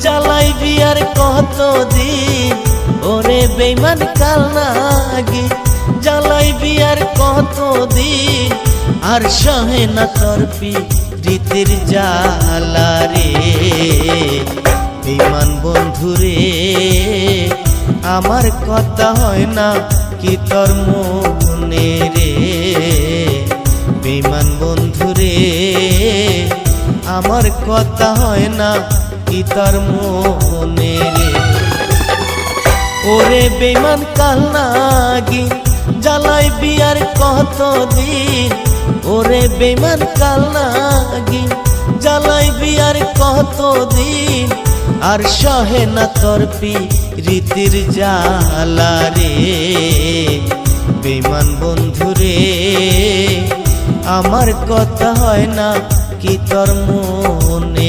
জ্বালাইবি আর কতদিন ওরে বেঈমান কাল নাগি, জ্বালাইবি আর কতদিন আর সহে না তোর প্রীতির জ্বালা রে। বেঈমান বন্ধুরে আমার কথা হয় না কি তোর মনে রে। বেঈমান বন্ধুরে আমার কথা হয় না কি তোর মনে রে। ওরে বেঈমান কাল নাগি জ্বালাইবি আর কতদিন, ওরে বেঈমান কাল নাগি জ্বালাইবি আর কতদিন আর সহে না তোর প্রীতির জ্বালা রে। বেঈমান বন্ধুরে আমার কথা হয় না কি তোর মনে